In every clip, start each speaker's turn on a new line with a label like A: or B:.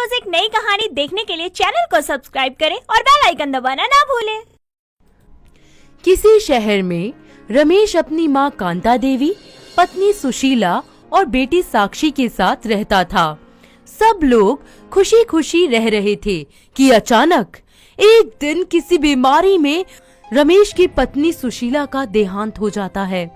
A: रोज एक नई कहानी देखने के लिए चैनल को सब्सक्राइब करें और बेल आइकन दबाना ना भूलें।
B: किसी शहर में रमेश अपनी माँ कांता देवी, पत्नी सुशीला और बेटी साक्षी के साथ रहता था। सब लोग खुशी खुशी रह रहे थे कि अचानक एक दिन किसी बीमारी में रमेश की पत्नी सुशीला का देहांत हो जाता है।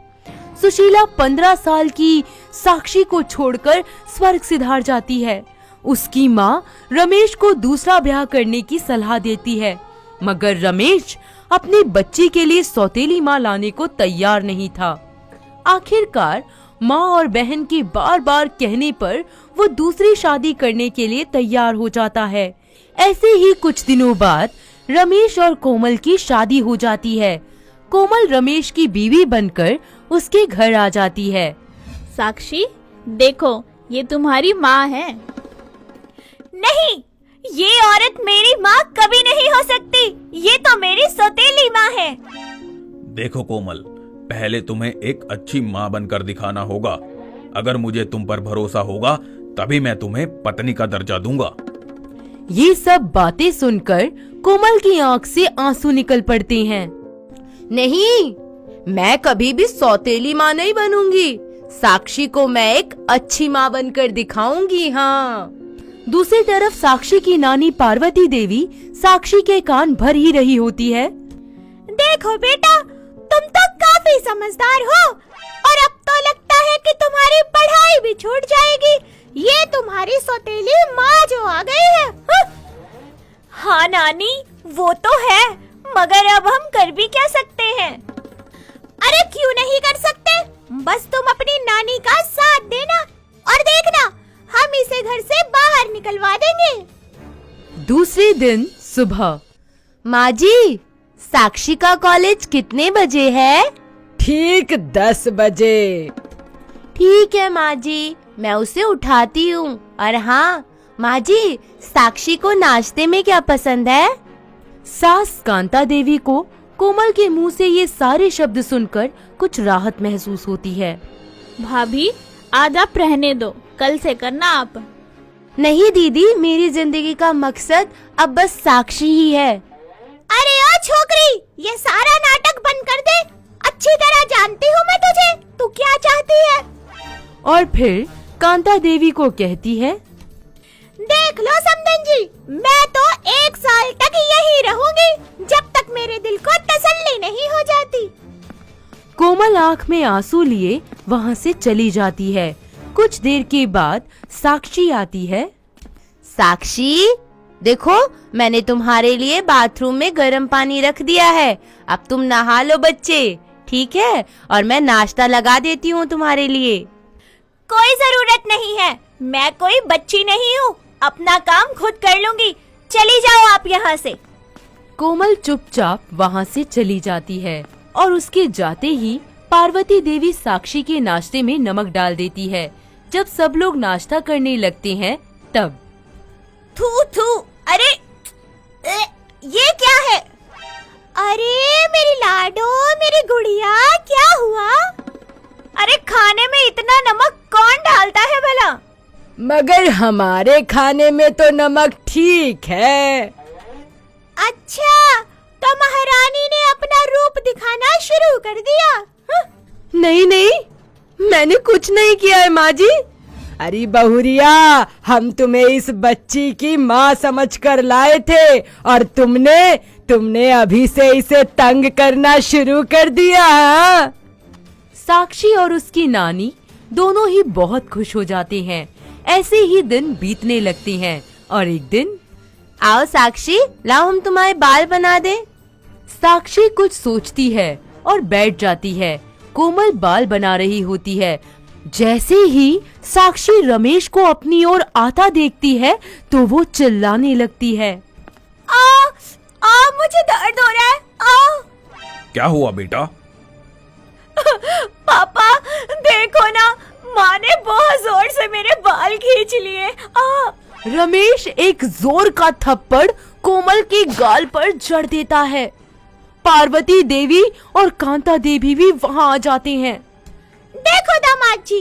B: सुशीला 15 साल की साक्षी को छोड़कर स्वर्ग सिधार जाती है। उसकी माँ रमेश को दूसरा ब्याह करने की सलाह देती है, मगर रमेश अपने बच्चे के लिए सौतेली माँ लाने को तैयार नहीं था। आखिरकार माँ और बहन के बार बार कहने पर वो दूसरी शादी करने के लिए तैयार हो जाता है। ऐसे ही कुछ दिनों बाद रमेश और कोमल की शादी हो जाती है। कोमल रमेश की बीवी बनकर उसके घर आ जाती है।
C: साक्षी, देखो ये तुम्हारी माँ है।
A: नहीं, ये औरत मेरी माँ कभी नहीं हो सकती। ये तो मेरी सौतेली माँ है।
D: देखो कोमल, पहले तुम्हें एक अच्छी माँ बनकर दिखाना होगा। अगर मुझे तुम पर भरोसा होगा तभी मैं तुम्हें पत्नी का दर्जा दूंगा।
B: ये सब बातें सुनकर कोमल की आंख से आंसू निकल पड़ते हैं। नहीं, मैं कभी भी सौतेली माँ नहीं बनूंगी। साक्षी को मैं एक अच्छी माँ बनकर दिखाऊंगी। हाँ। दूसरी तरफ साक्षी की नानी पार्वती देवी साक्षी के कान भर ही रही होती है।
A: देखो बेटा, तुम तो काफी समझदार हो और अब तो लगता है कि तुम्हारी पढ़ाई भी छूट जाएगी। ये तुम्हारी सौतेली माँ जो आ गई है। हाँ नानी, वो तो है, मगर अब हम कर भी क्या सकते हैं? अरे क्यों नहीं कर सकते? बस तुम अपनी नानी का साथ देना और देखना, हम इसे घर से बाहर निकलवा देंगे।
B: दूसरे दिन सुबह। माँ जी, साक्षी का कॉलेज कितने बजे है?
E: ठीक 10 बजे।
B: ठीक है माँ जी, मैं उसे उठाती हूँ। और हाँ माँ जी, साक्षी को नाश्ते में क्या पसंद है? सास कांता देवी को कोमल के मुंह से ये सारे शब्द सुनकर कुछ राहत महसूस होती है।
C: भाभी, आज आप रहने दो, कल से करना आप।
B: नहीं दीदी, मेरी जिंदगी का मकसद अब बस साक्षी ही है।
A: अरे ओ छोकरी, ये सारा नाटक बंद कर दे। अच्छी तरह जानती हूँ मैं तुझे, तू क्या चाहती है।
B: और फिर कांता देवी को कहती है,
A: देख लो समधन जी, मैं तो 1 साल तक यही रहूंगी जब तक मेरे दिल को तसल्ली नहीं हो जाती।
B: कोमल आंख में आंसू लिए वहाँ से चली जाती है। कुछ देर के बाद साक्षी आती है। साक्षी, देखो मैंने तुम्हारे लिए बाथरूम में गर्म पानी रख दिया है। अब तुम नहा लो बच्चे, ठीक है? और मैं नाश्ता लगा देती हूँ तुम्हारे लिए।
A: कोई जरूरत नहीं है, मैं कोई बच्ची नहीं हूँ, अपना काम खुद कर लूंगी। चली जाओ आप यहाँ से।
B: कोमल चुपचाप वहाँ से चली जाती है और उसके जाते ही पार्वती देवी साक्षी के नाश्ते में नमक डाल देती है। जब सब लोग नाश्ता करने लगते हैं तब
A: थू थू, अरे ये क्या है? अरे मेरी लाडो, मेरी गुड़िया, क्या हुआ? अरे खाने में इतना नमक कौन डालता है भला?
E: मगर हमारे खाने में तो नमक ठीक है।
A: अच्छा, तो महारानी ने अपना रूप दिखाना शुरू कर दिया।
E: नहीं नहीं, मैंने कुछ नहीं किया है माँ जी। अरे बहुरिया, हम तुम्हें इस बच्ची की माँ समझकर लाए थे और तुमने अभी से इसे तंग करना शुरू कर दिया। हाँ?
B: साक्षी और उसकी नानी दोनों ही बहुत खुश हो जाते हैं। ऐसे ही दिन बीतने लगते हैं और एक दिन, आओ साक्षी, लाओ हम तुम्हारे बाल बना दे। साक्षी कुछ सोचती है और बैठ जाती है। कोमल बाल बना रही होती है। जैसे ही साक्षी रमेश को अपनी ओर आता देखती है तो वो चिल्लाने लगती है।
A: मुझे दर्द हो रहा है।
D: क्या हुआ बेटा?
A: पापा देखो ना, माँ ने बहुत जोर से मेरे बाल खींच लिए।
B: रमेश एक जोर का थप्पड़ कोमल के गाल पर जड़ देता है। पार्वती देवी और कांता देवी भी वहाँ आ जाते हैं।
A: देखो दामाद जी,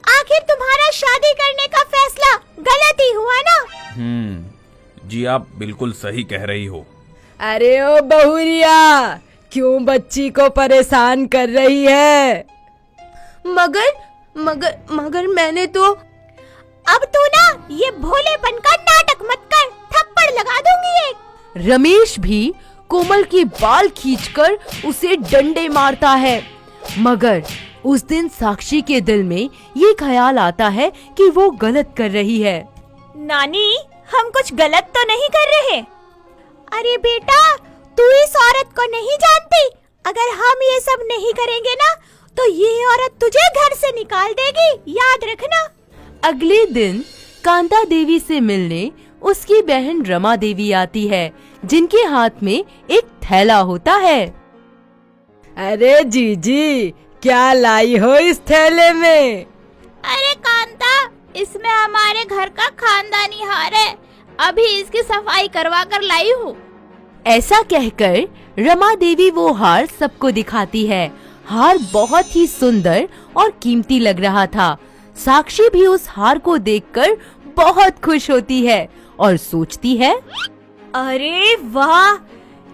A: आखिर तुम्हारा शादी करने का फैसला गलत ही हुआ ना।
D: जी आप बिल्कुल सही कह रही हो।
E: अरे ओ बहुरिया, क्यों बच्ची को परेशान कर रही है?
B: मगर मगर मगर मैंने तो।
A: अब तू ना ये भोलेपन का नाटक मत कर, थप्पड़ लगा दूंगी एक।
B: रमेश भी कोमल के बाल खींचकर उसे डंडे मारता है। मगर उस दिन साक्षी के दिल में ये ख्याल आता है कि वो गलत कर रही है।
A: नानी, हम कुछ गलत तो नहीं कर रहे। अरे बेटा, तू इस औरत को नहीं जानती। अगर हम ये सब नहीं करेंगे ना तो ये औरत तुझे घर से निकाल देगी, याद रखना।
B: अगले दिन कांता देवी से मिलने उसकी बहन रमा देवी आती है, जिनके हाथ में एक थैला होता है।
E: अरे जीजी, क्या लाई हो इस थैले में?
C: अरे कांता, इसमें हमारे घर का खानदानी हार है, अभी इसकी सफाई करवा कर लाई हूँ।
B: ऐसा कहकर रमा देवी वो हार सबको दिखाती है। हार बहुत ही सुंदर और कीमती लग रहा था। साक्षी भी उस हार को देखकर बहुत खुश होती है और सोचती है,
A: अरे वाह,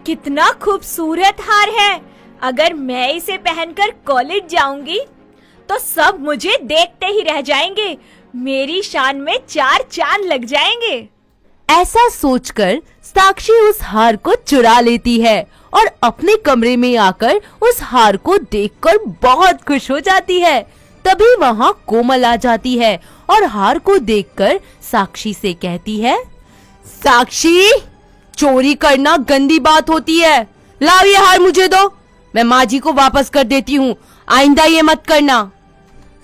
A: कितना खूबसूरत हार है। अगर मैं इसे पहनकर कॉलेज जाऊंगी तो सब मुझे देखते ही रह जाएंगे। मेरी शान में 4 चांद लग जाएंगे।
B: ऐसा सोचकर साक्षी उस हार को चुरा लेती है और अपने कमरे में आकर उस हार को देखकर बहुत खुश हो जाती है। तभी वहाँ कोमल आ जाती है और हार को देखकर साक्षी से कहती है, साक्षी, चोरी करना गंदी बात होती है। लाओ ये हार मुझे दो, मैं माँ जी को वापस कर देती हूँ। आइंदा ये मत करना।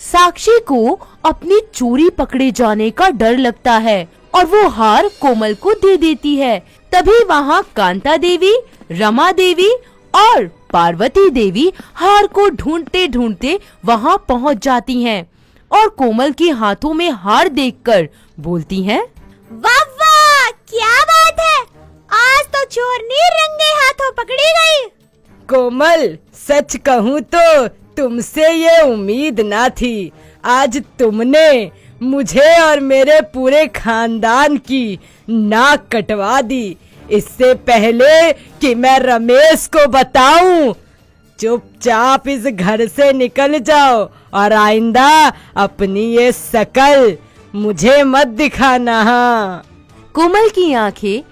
B: साक्षी को अपनी चोरी पकड़े जाने का डर लगता है और वो हार कोमल को दे देती है। तभी वहाँ कांता देवी, रमा देवी और पार्वती देवी हार को ढूंढते ढूंढते वहाँ पहुँच जाती हैं और कोमल के हाथों में हार देखकर बोलती हैं,
A: वाह वाह, क्या बात है। आज तो चोरनी रंगे हाथों पकड़ी गई।
E: कोमल, सच कहूँ तो तुमसे ये उम्मीद ना थी। आज तुमने मुझे और मेरे पूरे खानदान की नाक कटवा दी। इससे पहले कि मैं रमेश को बताऊं, चुपचाप इस घर से निकल जाओ और आइंदा अपनी ये शकल मुझे मत दिखाना।
B: कोमल की आंखें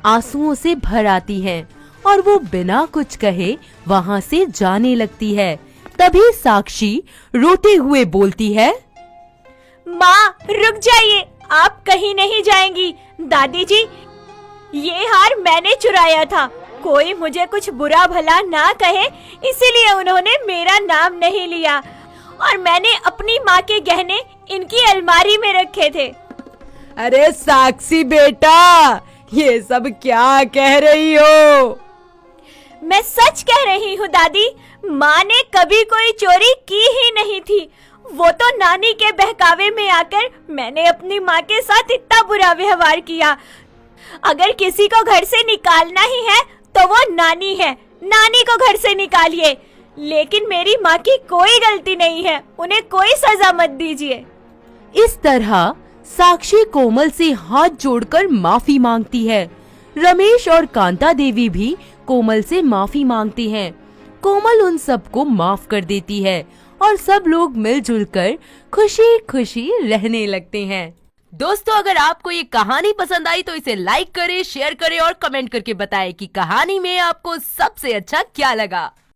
B: आंसुओं से भर आती हैं और वो बिना कुछ कहे वहाँ से जाने लगती है। तभी साक्षी रोते हुए बोलती है,
A: माँ रुक जाइए, आप कहीं नहीं जाएंगी। दादी जी, ये हार मैंने चुराया था। कोई मुझे कुछ बुरा भला ना कहे, इसीलिए उन्होंने मेरा नाम नहीं लिया और मैंने अपनी माँ के गहने इनकी अलमारी में रखे थे।
E: अरे साक्षी बेटा, ये सब क्या कह रही हो?
A: मैं सच कह रही हूँ दादी, माँ ने कभी कोई चोरी की ही नहीं थी। वो तो नानी के बहकावे में आकर मैंने अपनी माँ के साथ इतना बुरा व्यवहार किया। अगर किसी को घर से निकालना ही है तो वो नानी है, नानी को घर से निकालिए। लेकिन मेरी माँ की कोई गलती नहीं है, उन्हें कोई सजा मत दीजिए।
B: इस तरह साक्षी कोमल से हाथ जोड़कर माफी मांगती है। रमेश और कांता देवी भी कोमल से माफी मांगते हैं। कोमल उन सबको माफ कर देती है और सब लोग मिलजुल कर खुशी खुशी रहने लगते हैं। दोस्तों, अगर आपको ये कहानी पसंद आई तो इसे लाइक करें, शेयर करें और कमेंट करके बताएं कि कहानी में आपको सबसे अच्छा क्या लगा।